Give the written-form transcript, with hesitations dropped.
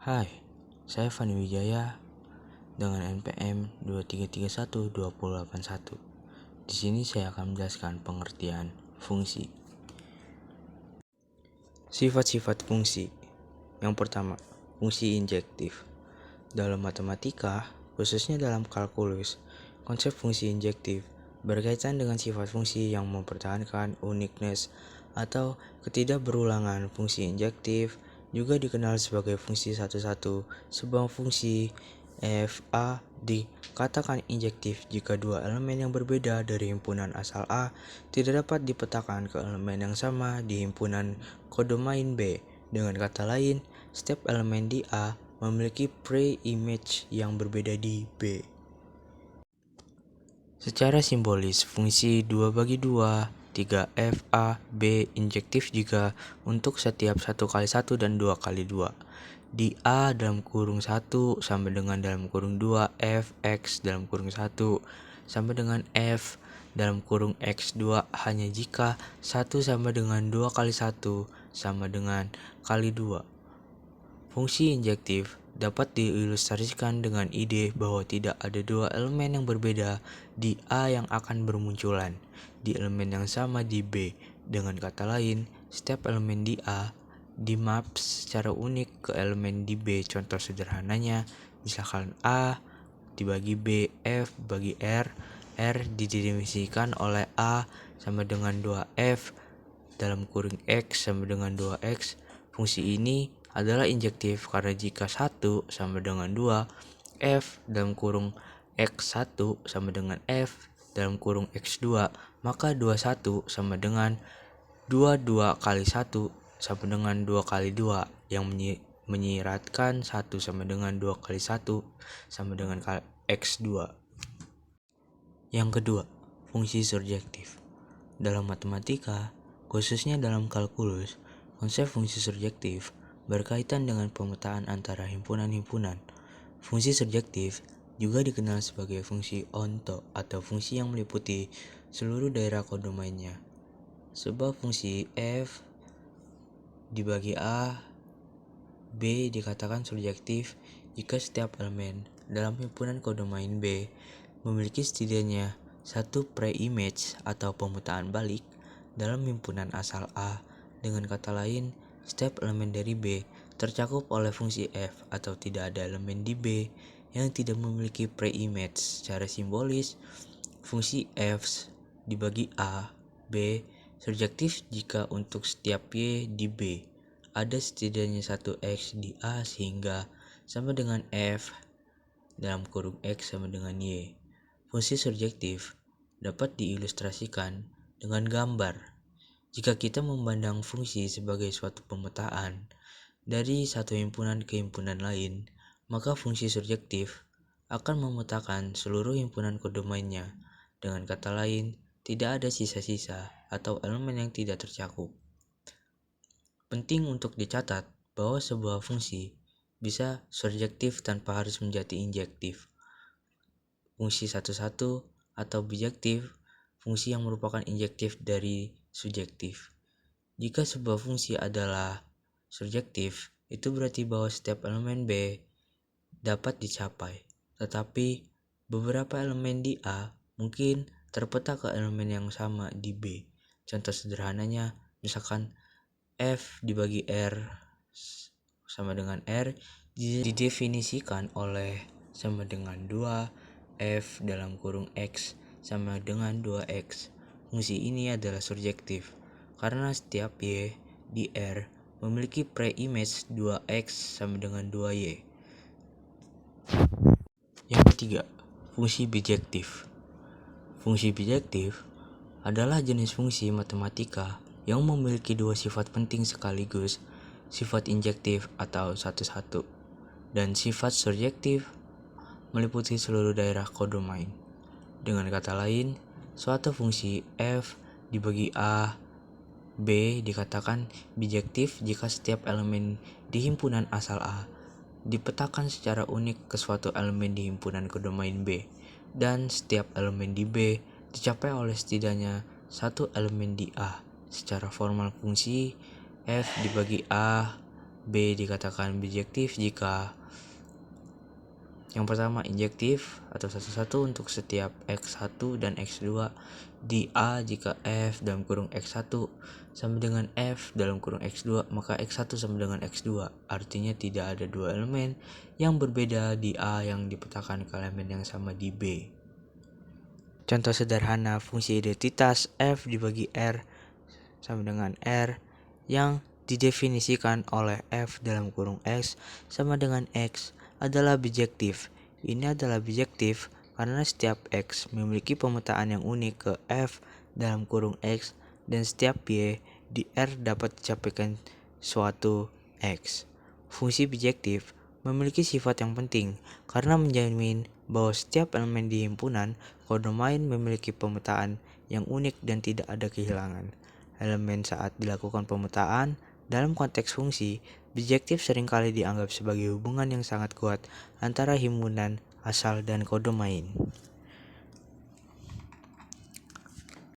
Hai, saya Fani Wijaya dengan NPM 23312081. Di sini saya akan menjelaskan pengertian fungsi. Sifat-sifat fungsi. Yang pertama, fungsi injektif. Dalam matematika, khususnya dalam kalkulus, konsep fungsi injektif berkaitan dengan sifat fungsi yang mempertahankan uniqueness atau ketidakberulangan. Fungsi injektif juga dikenal sebagai fungsi satu-satu. Sebuah fungsi f a dikatakan injektif jika dua elemen yang berbeda dari himpunan asal A tidak dapat dipetakan ke elemen yang sama di himpunan kodomain B. Dengan kata lain, setiap elemen di A memiliki pre-image yang berbeda di B. Secara simbolis, fungsi 2/2, 3F, A, B injektif jika untuk setiap 1x1 dan 2x2. Di A dalam kurung 1 sama dengan dalam kurung 2 F X dalam kurung 1 sama dengan F dalam kurung X2 hanya jika 1 sama dengan 2 kali 1 sama dengan kali 2. Fungsi injektif dapat diilustrasikan dengan ide bahwa tidak ada dua elemen yang berbeda di A yang akan bermunculan di elemen yang sama di B. Dengan kata lain, setiap elemen di A dimap secara unik ke elemen di B. Contoh sederhananya, misalkan A dibagi B, F bagi R didefinisikan oleh A sama dengan 2F dalam kurung X sama dengan 2X. Fungsi ini adalah injektif karena jika 1 sama dengan 2, F dalam kurung X1 sama dengan F dalam kurung X2, maka 21 sama dengan 22 kali 1 sama dengan 2 kali 2 yang menyiratkan 1 sama dengan 2 kali 1 sama dengan X2. Yang kedua, fungsi surjektif. Dalam matematika, khususnya dalam kalkulus, konsep fungsi surjektif berkaitan dengan pemetaan antara himpunan-himpunan. Fungsi surjektif juga dikenal sebagai fungsi onto atau fungsi yang meliputi seluruh daerah kodomainnya. Sebuah fungsi f dibagi a, b dikatakan surjektif jika setiap elemen dalam himpunan kodomain B memiliki setidaknya satu pre-image atau pemetaan balik dalam himpunan asal A. Dengan kata lain, setiap elemen dari B tercakup oleh fungsi f atau tidak ada elemen di B yang tidak memiliki pre-image. Secara simbolis, fungsi f dibagi A, B surjektif jika untuk setiap y di B ada setidaknya satu x di A sehingga sama dengan f dalam kurung x sama dengan y. Fungsi surjektif dapat diilustrasikan dengan gambar. Jika kita memandang fungsi sebagai suatu pemetaan dari satu himpunan ke himpunan lain, maka fungsi surjektif akan memetakan seluruh himpunan kodomainnya. Dengan kata lain, tidak ada sisa-sisa atau elemen yang tidak tercakup. Penting untuk dicatat bahwa sebuah fungsi bisa surjektif tanpa harus menjadi injektif. Fungsi satu-satu atau bijektif, fungsi yang merupakan injektif dari subjektif. Jika sebuah fungsi adalah surjektif, itu berarti bahwa setiap elemen B dapat dicapai, tetapi beberapa elemen di A mungkin terpeta ke elemen yang sama di B. Contoh sederhananya, misalkan F dibagi R sama dengan R didefinisikan oleh sama dengan 2 F dalam kurung X sama dengan 2X. Fungsi ini adalah surjektif karena setiap Y di R memiliki pre-image 2X sama dengan 2Y. Yang ketiga, fungsi bijektif. Fungsi bijektif adalah jenis fungsi matematika yang memiliki dua sifat penting sekaligus, sifat injektif atau satu-satu, dan sifat surjektif meliputi seluruh daerah kodomain. Dengan kata lain, suatu fungsi f dibagi a, b dikatakan bijektif jika setiap elemen di himpunan asal A dipetakan secara unik ke suatu elemen di himpunan kodomain B, dan setiap elemen di B dicapai oleh setidaknya satu elemen di A. Secara formal, fungsi f dibagi a, B dikatakan bijektif jika yang pertama injektif atau satu-satu untuk setiap X1 dan X2 di A jika F dalam kurung X1 sama dengan F dalam kurung X2 maka X1 sama dengan X2 artinya tidak ada dua elemen yang berbeda di A yang dipetakan ke elemen yang sama di B. Contoh sederhana fungsi identitas F dibagi R sama dengan R yang didefinisikan oleh F dalam kurung X sama dengan X adalah bijektif. Ini adalah bijektif karena setiap X memiliki pemetaan yang unik ke F dalam kurung X dan setiap Y di R dapat dicapai suatu X. Fungsi bijektif memiliki sifat yang penting karena menjamin bahwa setiap elemen di himpunan kodomain memiliki pemetaan yang unik dan tidak ada kehilangan elemen saat dilakukan pemetaan. Dalam konteks fungsi, bijektif seringkali dianggap sebagai hubungan yang sangat kuat antara himpunan asal dan kodomain.